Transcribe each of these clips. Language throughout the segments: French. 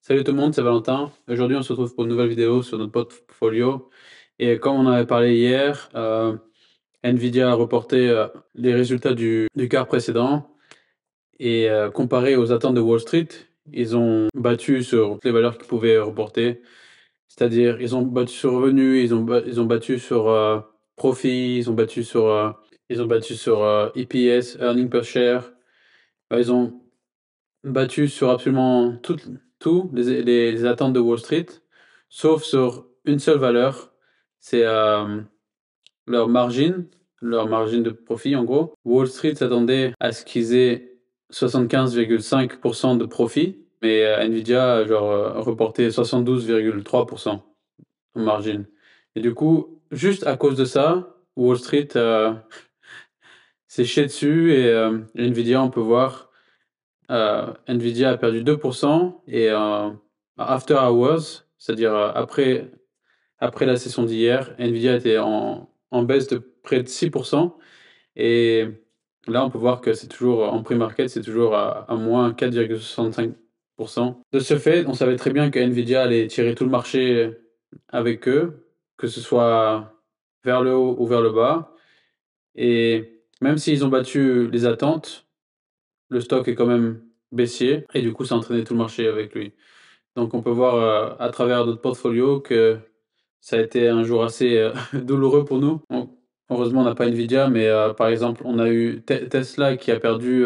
Salut tout le monde, c'est Valentin. Aujourd'hui, on se retrouve pour une nouvelle vidéo sur notre portfolio. Et comme on avait parlé hier, Nvidia a reporté les résultats du quart précédent et comparé aux attentes de Wall Street, ils ont battu sur toutes les valeurs qu'ils pouvaient reporter. C'est-à-dire, ils ont battu sur revenus, ils ont battu sur profit, ils ont battu sur EPS, earning per share. Ils ont battu sur absolument tout les attentes de Wall Street, sauf sur une seule valeur, c'est leur leur margine de profit en gros. Wall Street s'attendait à ce qu'ils aient 75,5% de profit, mais Nvidia reportait 72,3% en margine. Et du coup, juste à cause de ça, Wall Street s'est chié dessus et Nvidia, on peut voir Nvidia a perdu 2% et after hours, c'est-à-dire après la session d'hier, Nvidia était en baisse de près de 6%. Et là, on peut voir que c'est toujours en pre-market, c'est toujours à moins 4,65%. De ce fait, on savait très bien que Nvidia allait tirer tout le marché avec eux, que ce soit vers le haut ou vers le bas. Et même s'ils ont battu les attentes, le stock est quand même baissier et du coup, ça a entraîné tout le marché avec lui. Donc on peut voir, à travers notre portfolio que ça a été un jour assez, douloureux pour nous. Heureusement, on n'a pas Nvidia, mais par exemple, on a eu Tesla qui a perdu,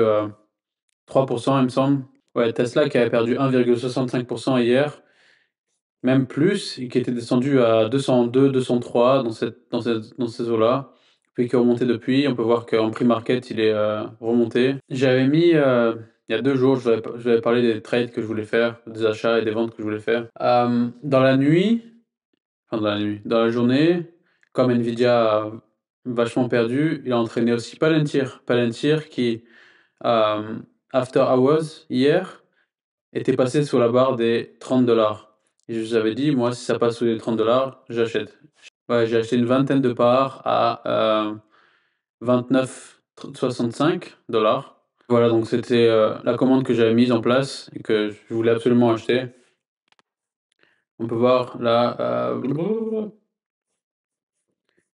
3 il me semble. Ouais, Tesla qui avait perdu 1,65% hier, même plus, et qui était descendu à 202-203 dans ces eaux-là, puis qui est remonté depuis. On peut voir qu'en pre-market, il est, remonté. J'avais mis, il y a 2 jours, je vous avais parlé des trades que je voulais faire, des achats et des ventes que je voulais faire. Dans la nuit, dans la journée, comme Nvidia a vachement perdu, il a entraîné aussi Palantir. Palantir qui, after hours, hier, était passé sous la barre des 30 $. Et je vous avais dit, moi, si ça passe sous les 30 $, j'achète. Ouais, j'ai acheté une vingtaine de parts à 29,65 $. Voilà, donc c'était la commande que j'avais mise en place et que je voulais absolument acheter. On peut voir là,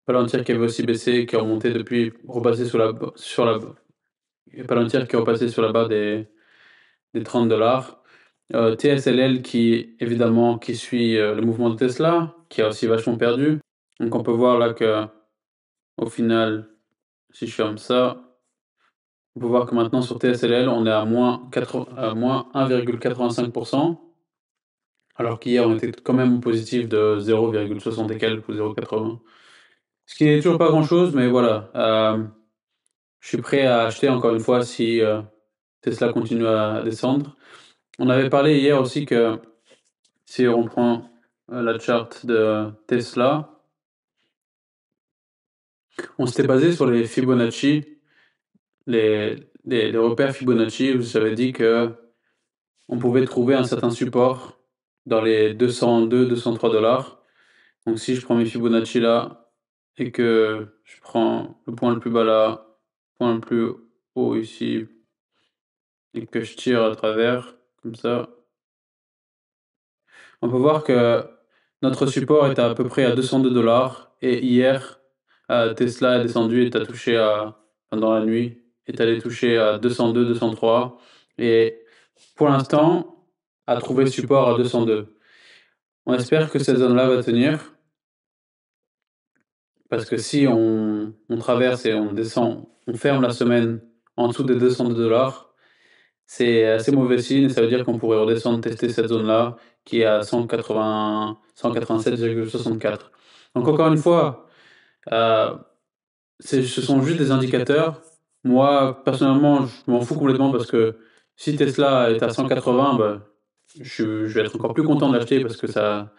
Palantir qui avait aussi baissé, qui est remonté depuis, repassé Palantir qui est repassé sur la barre des 30 $. TSLL qui, évidemment, qui suit le mouvement de Tesla, qui a aussi vachement perdu. Donc on peut voir là que au final, si je ferme ça, on peut voir que maintenant sur TSLL, on est à moins 1,85%, alors qu'hier on était quand même positif de 0,60 et quelques ou 0,80. Ce qui n'est toujours pas grand-chose, mais voilà. Je suis prêt à acheter encore une fois si Tesla continue à descendre. On avait parlé hier aussi que si on prend la charte de Tesla, on s'était basé sur les Fibonacci, les repères Fibonacci. Je vous avais dit que on pouvait trouver un certain support dans les 202-203 $. Donc si je prends mes Fibonacci là et que je prends le point le plus bas là, le point le plus haut ici, et que je tire à travers, comme ça, on peut voir que notre support est à peu près à 202 $ et hier, Tesla est descendu et a touché pendant la nuit, est allé toucher à 202-203 et pour l'instant, a trouvé support à 202. On espère que cette zone-là va tenir parce que si on traverse et on descend, on ferme la semaine en dessous des 202 $, c'est assez mauvais signe et ça veut dire qu'on pourrait redescendre tester cette zone-là qui est à 187,64. Donc encore une fois, ce sont juste des indicateurs. Moi, personnellement, je m'en fous complètement parce que si Tesla est à 180, bah, je vais être encore plus content de l'acheter parce que ça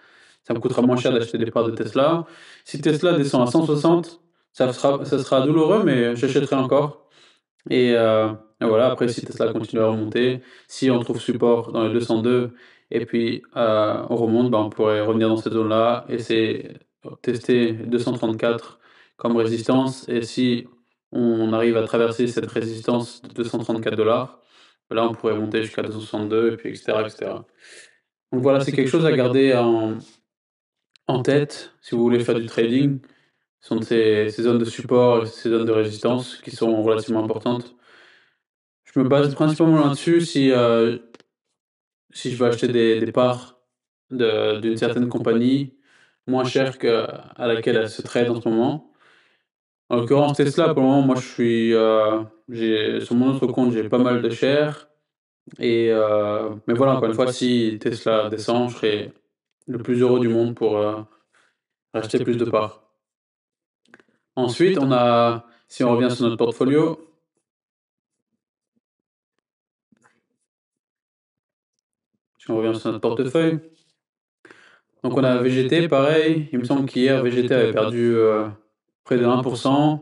me coûtera moins cher d'acheter des parts de Tesla. Si Tesla descend à 160, ça sera douloureux, mais j'achèterai encore. Et voilà, après, si Tesla continue à remonter, si on trouve support dans les 202 et puis on remonte, bah, on pourrait revenir dans cette zone-là, essayer tester 234 comme résistance. Et si on arrive à traverser cette résistance de 234 $, là, on pourrait monter jusqu'à 262 et puis etc., etc. Donc voilà, c'est quelque chose à garder en tête si vous voulez faire du trading. Ce sont ces zones de support et ces zones de résistance qui sont relativement importantes. Je me base principalement là-dessus si je veux acheter des parts d'une certaine compagnie moins chère à laquelle elle se trade en ce moment. En l'occurrence, Tesla, pour le moment, moi, sur mon autre compte, j'ai pas mal de shares. Mais voilà, encore une fois, si Tesla descend, je serai le plus heureux du monde pour acheter plus de parts. Ensuite, si on revient sur notre portfolio, si on revient sur notre portefeuille, donc on a VGT, pareil. Il me semble qu'hier, VGT avait perdu près de 1%.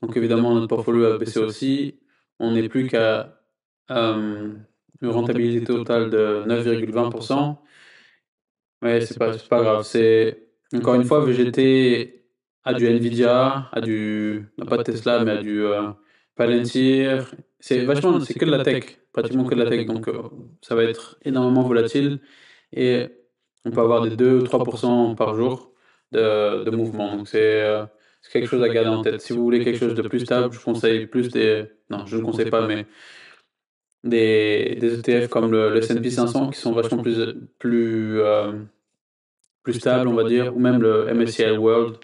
Donc évidemment, notre portfolio a baissé aussi. On n'est plus qu'à une rentabilité totale de 9,20%. Mais c'est pas grave. Encore une fois, VGT a du Nvidia, non, pas de Tesla, mais a du Palantir. C'est que de la tech, pratiquement que de la tech. Donc ça va être énormément volatile. Et on peut avoir des 2 ou 3% par jour de mouvement. Donc c'est quelque chose à garder en tête. Si vous voulez quelque chose de plus stable, je conseille plus des... Non, je ne conseille pas, mais des ETF comme le S&P 500 qui sont vachement plus stables, on va dire, ou même le MSCI World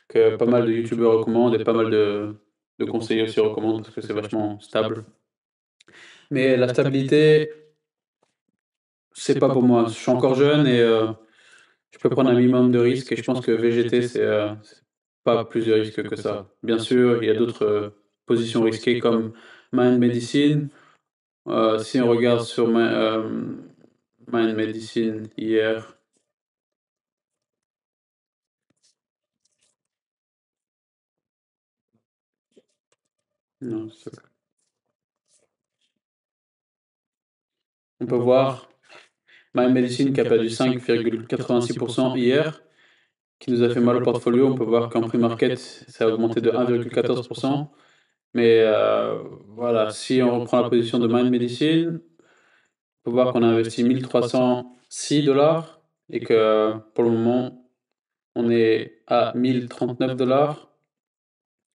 que pas mal de YouTubeurs recommandent et pas mal de conseillers aussi recommandent parce que c'est vachement stable. Mais la stabilité, c'est pas pour moi. Je suis encore jeune et je peux prendre un minimum de risques et je pense que VGT, c'est pas plus de risques que ça. Bien sûr, il y a d'autres positions risquées comme Mind Medicine. Si on regarde sur Mind Medicine hier, non, on peut voir Mind Medicine qui a perdu 5,86% hier, qui nous a fait mal au portfolio. On peut voir qu'en pre-market, ça a augmenté de 1,14%. Mais voilà, si on reprend la position de Mind Medicine, on peut voir qu'on a investi 1306 $ et que pour le moment, on est à 1039 $,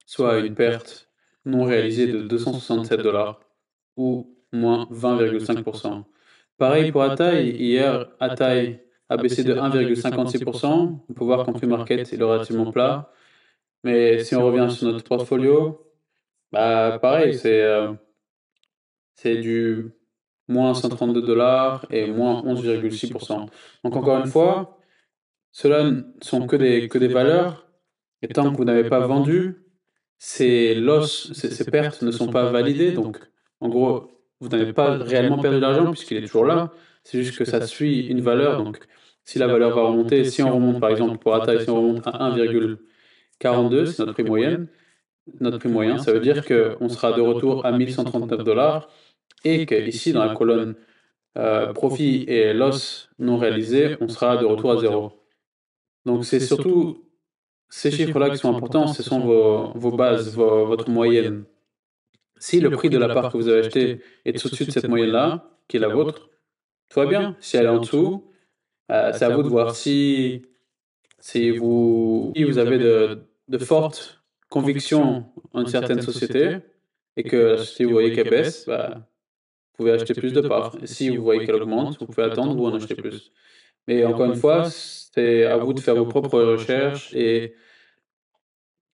soit une perte non réalisée de 267 $ ou moins 20,5%. Pareil pour Atai, hier, Atai a baissé de 1,56%. On peut voir qu'en pre-market, il est relativement plat. Mais si on revient sur notre portfolio, bah pareil, c'est du moins 132 $ et moins 11,6%. Donc encore une fois, cela ne sont que des valeurs, et tant que vous n'avez pas vendu, ces pertes ne sont pas validées, donc en gros, vous n'avez pas réellement perdu d'argent puisqu'il est toujours là, c'est juste que ça suit une valeur, donc si la valeur va remonter, si on remonte par exemple pour Atai, si on remonte à 1,42, c'est notre prix moyen, ça veut dire qu'on sera de retour à 1139 $ et qu'ici dans la colonne profit et loss non réalisé, on sera de retour à zéro. Donc c'est surtout ces chiffres-là qui sont importants, ce sont vos bases, votre moyenne. Si le prix de la part que vous avez achetée est au-dessus de cette moyenne-là, qui est la vôtre, tout va bien. Si elle est en dessous, c'est à vous de voir si vous avez de fortes convictions en une certaine société et que la société, vous voyez qu'elle baisse, bah, vous pouvez acheter plus de parts. Et si vous voyez qu'elle augmente, vous pouvez attendre ou en acheter plus. Mais encore une fois, c'est à vous de faire vos propres recherches et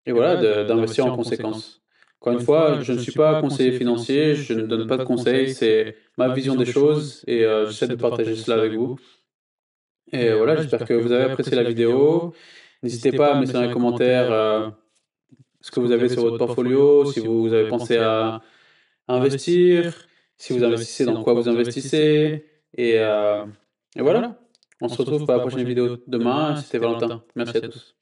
voilà, d'investir en conséquence. Encore une fois, je ne suis pas conseiller financier, je ne donne pas de conseils, c'est ma vision des choses et j'essaie de partager cela avec vous. Et voilà, j'espère que vous avez apprécié la vidéo. N'hésitez pas à mettre dans les commentaires ce que vous avez sur votre portfolio, si vous avez pensé à investir, si vous investissez, dans quoi vous investissez. Et voilà, on se retrouve pour la prochaine vidéo demain. C'était Valentin. Merci à tous.